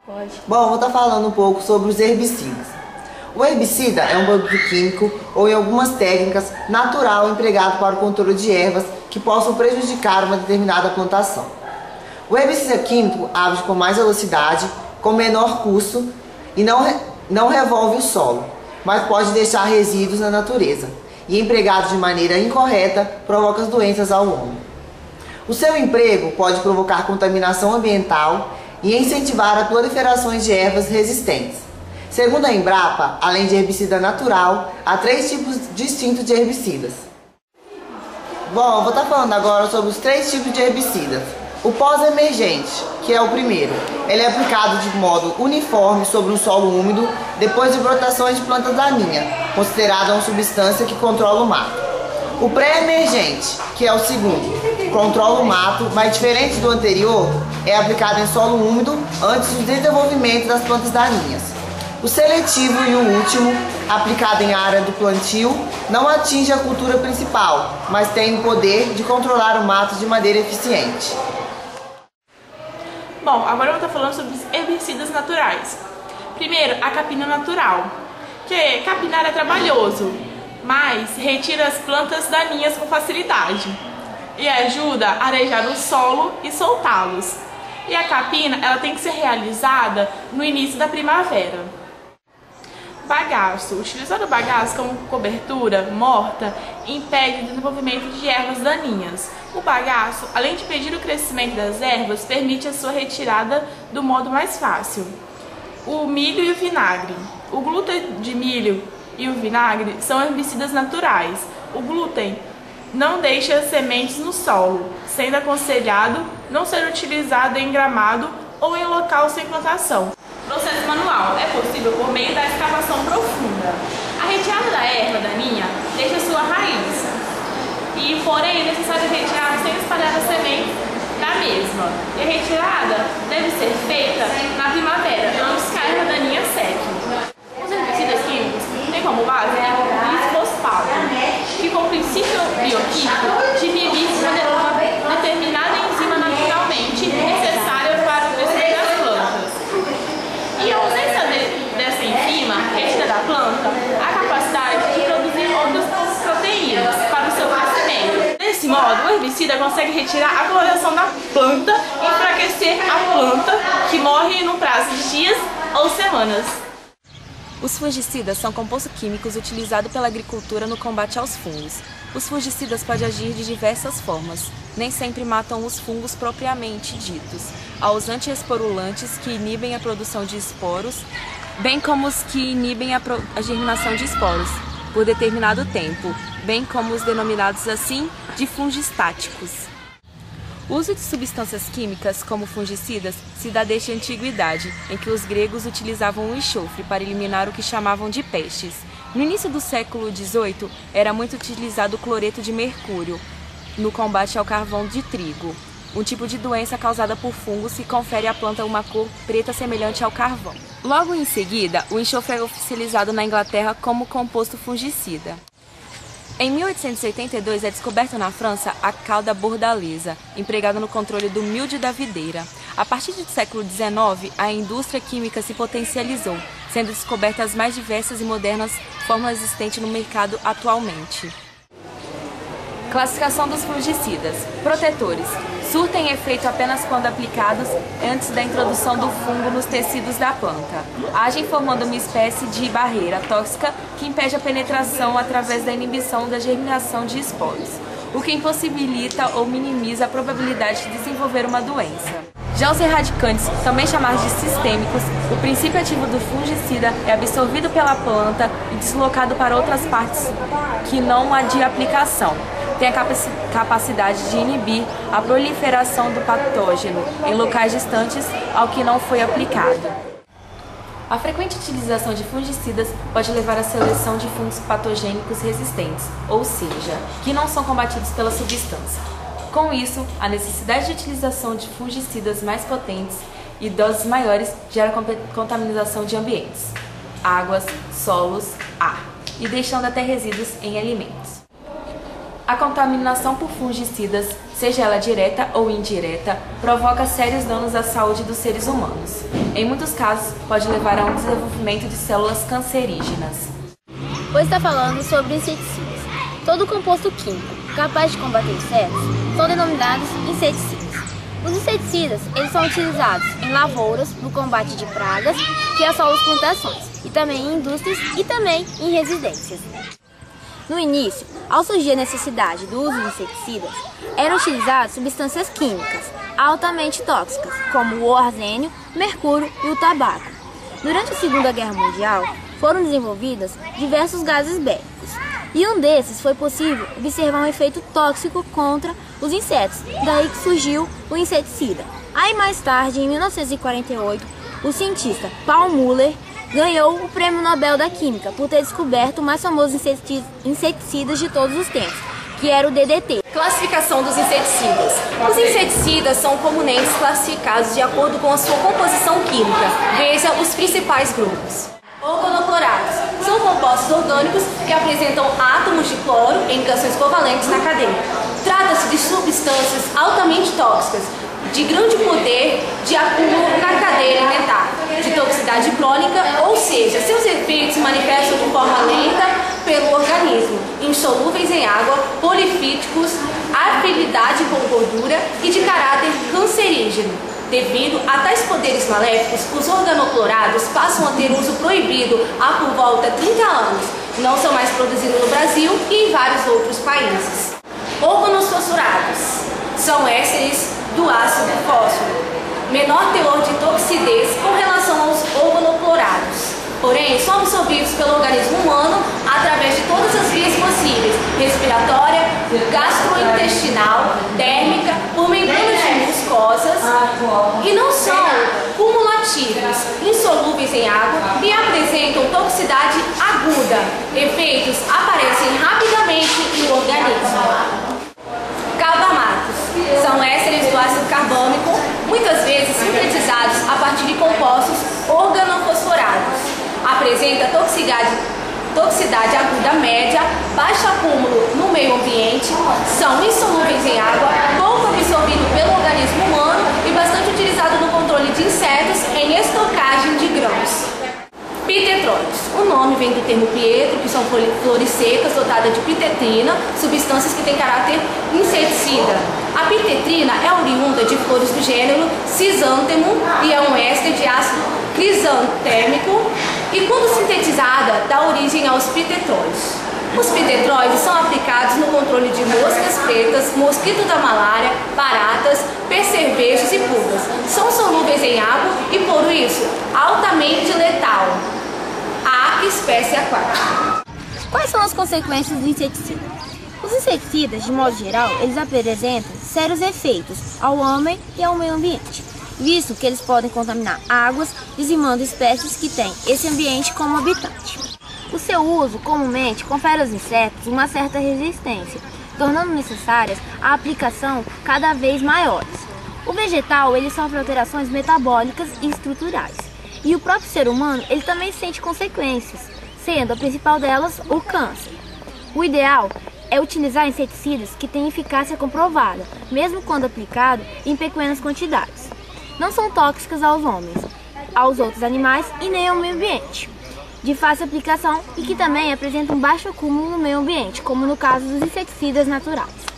Pode. Bom, vou estar falando um pouco sobre os herbicidas. O herbicida é um produto químico ou, em algumas técnicas, natural empregado para o controle de ervas que possam prejudicar uma determinada plantação. O herbicida químico age com mais velocidade, com menor custo e não revolve o solo, mas pode deixar resíduos na natureza e, empregado de maneira incorreta, provoca doenças ao homem. O seu emprego pode provocar contaminação ambiental e incentivar a proliferação de ervas resistentes. Segundo a Embrapa, além de herbicida natural, há 3 tipos distintos de herbicidas. Bom, eu vou estar falando agora sobre os 3 tipos de herbicidas. O pós-emergente, que é o primeiro, ele é aplicado de modo uniforme sobre um solo úmido depois de brotações de plantas daninhas, considerada uma substância que controla o mato. O pré-emergente, que é o segundo, controla o mato, mas diferente do anterior, é aplicado em solo úmido antes do desenvolvimento das plantas daninhas. O seletivo e o último, aplicado em área do plantio, não atinge a cultura principal, mas tem o poder de controlar o mato de maneira eficiente. Bom, agora eu vou estar falando sobre os herbicidas naturais. Primeiro, a capina natural, que capinar é trabalhoso, mas retira as plantas daninhas com facilidade e ajuda a arejar o solo e soltá-los. E a capina, ela tem que ser realizada no início da primavera. Bagaço. Utilizar o bagaço como cobertura morta impede o desenvolvimento de ervas daninhas. O bagaço, além de impedir o crescimento das ervas, permite a sua retirada do modo mais fácil. O milho e o vinagre. O glúten de milho e o vinagre são herbicidas naturais. O glúten não deixa sementes no solo, sendo aconselhado não ser utilizado em gramado ou em local sem plantação. Processo manual é possível por meio da escavação profunda. A retirada da erva daninha deixa sua raiz, porém é necessário retirar sem espalhar a semente da mesma. E a retirada deve ser feita na primavera, antes que a erva daninha seque. Os herbicidas químicos têm como base o glisfosfato, que com o princípio bioquímico de inibir uma determinada enzima naturalmente necessária para o crescimento das plantas. E a ausência dessa enzima retira da planta a capacidade de produzir outras proteínas para o seu crescimento. Desse modo, o herbicida consegue retirar a coloração da planta e enfraquecer a planta, que morre no prazo de dias ou semanas. Os fungicidas são compostos químicos utilizados pela agricultura no combate aos fungos. Os fungicidas podem agir de diversas formas. Nem sempre matam os fungos propriamente ditos. Há os antiesporulantes, que inibem a produção de esporos, bem como os que inibem a germinação de esporos por determinado tempo, bem como os denominados assim de fungistáticos. O uso de substâncias químicas como fungicidas se dá desde a antiguidade, em que os gregos utilizavam o enxofre para eliminar o que chamavam de pestes. No início do século XVIII, era muito utilizado o cloreto de mercúrio no combate ao carvão de trigo, um tipo de doença causada por fungos que confere à planta uma cor preta semelhante ao carvão. Logo em seguida, o enxofre é oficializado na Inglaterra como composto fungicida. Em 1882 é descoberta na França a cauda bordaleza, empregada no controle do mildio da videira. A partir do século XIX, a indústria química se potencializou, sendo descobertas as mais diversas e modernas fórmulas existentes no mercado atualmente. Classificação dos fungicidas. Protetores. Surtem efeito apenas quando aplicados antes da introdução do fungo nos tecidos da planta. Agem formando uma espécie de barreira tóxica que impede a penetração através da inibição da germinação de esporos, o que impossibilita ou minimiza a probabilidade de desenvolver uma doença. Já os erradicantes, também chamados de sistêmicos, o princípio ativo do fungicida é absorvido pela planta e deslocado para outras partes que não a de aplicação. Tem a capacidade de inibir a proliferação do patógeno em locais distantes ao que não foi aplicado. A frequente utilização de fungicidas pode levar à seleção de fungos patogênicos resistentes, ou seja, que não são combatidos pela substância. Com isso, a necessidade de utilização de fungicidas mais potentes e doses maiores gera contaminação de ambientes, águas, solos, ar, e deixando até resíduos em alimentos. A contaminação por fungicidas seja ela direta ou indireta, provoca sérios danos à saúde dos seres humanos. Em muitos casos, pode levar a um desenvolvimento de células cancerígenas. Hoje está falando sobre inseticidas. Todo composto químico capaz de combater insetos são denominados inseticidas. Os inseticidas eles são utilizados em lavouras, no combate de pragas que assolam as plantações, e também em indústrias e também em residências. No início, ao surgir a necessidade do uso de inseticidas, eram utilizadas substâncias químicas altamente tóxicas, como o arsênio, o mercúrio e o tabaco. Durante a Segunda Guerra Mundial, foram desenvolvidos diversos gases bélicos, e um desses foi possível observar um efeito tóxico contra os insetos, daí que surgiu o inseticida. Aí mais tarde, em 1948, o cientista Paul Müller ganhou o Prêmio Nobel da Química por ter descoberto o mais famoso inseticida de todos os tempos, que era o DDT. Classificação dos inseticidas. Os inseticidas são comumente classificados de acordo com a sua composição química. Veja os principais grupos. Organoclorados são compostos orgânicos que apresentam átomos de cloro em ligações covalentes na cadeia. Trata-se de substâncias altamente tóxicas, de grande poder de acúmulo na cadeia alimentar, de toxicidade crônica, ou seja, seus efeitos se manifestam de forma lenta pelo organismo, insolúveis em água, polifíticos, afinidade com gordura e de caráter cancerígeno. Devido a tais poderes maléficos, os organoclorados passam a ter uso proibido há por volta de 30 anos. Não são mais produzidos no Brasil e em vários outros países. Organosulfurados são ésteres do ácido fósforo, menor teor de toxidez com relação aos organoclorados. Porém, são absorvidos pelo organismo humano através de todas as vias possíveis: respiratória, gastrointestinal, térmica, por membranas mucosas, e não são cumulativos, insolúveis em água e apresentam toxicidade aguda. Efeitos aparecem rapidamente no organismo. Carbamatos são ésteres do ácido carbônico, muitas vezes sintetizados a partir de compostos organofosforados. Apresenta toxicidade aguda média, baixo acúmulo no meio ambiente, são insolúveis em água, pouco absorvido pelo organismo humano e bastante utilizado no controle de insetos em estocagem de grãos. Pitetróides. O nome vem do termo pietro, que são flores secas dotadas de pitetrina, substâncias que têm caráter inseticida. A pitetrina é oriunda de flores do gênero Crisântemo e é um éster de ácido crisantêmico e, quando sintetizada, dá origem aos pitetróides. Os pitetróides são aplicados no controle de moscas pretas, mosquito da malária, baratas, percevejos e pulgas. São solúveis em água e, por isso, altamente letal à espécie aquática. Quais são as consequências do inseticida? Os inseticidas, de modo geral, eles apresentam sérios efeitos ao homem e ao meio ambiente, visto que eles podem contaminar águas, dizimando espécies que têm esse ambiente como habitat. O seu uso, comumente, confere aos insetos uma certa resistência, tornando necessárias a aplicação cada vez maiores. O vegetal ele sofre alterações metabólicas e estruturais, e o próprio ser humano ele também sente consequências, sendo a principal delas o câncer. O ideal é utilizar inseticidas que têm eficácia comprovada, mesmo quando aplicado em pequenas quantidades. Não são tóxicas aos homens, aos outros animais e nem ao meio ambiente, de fácil aplicação e que também apresentam baixo acúmulo no meio ambiente, como no caso dos inseticidas naturais.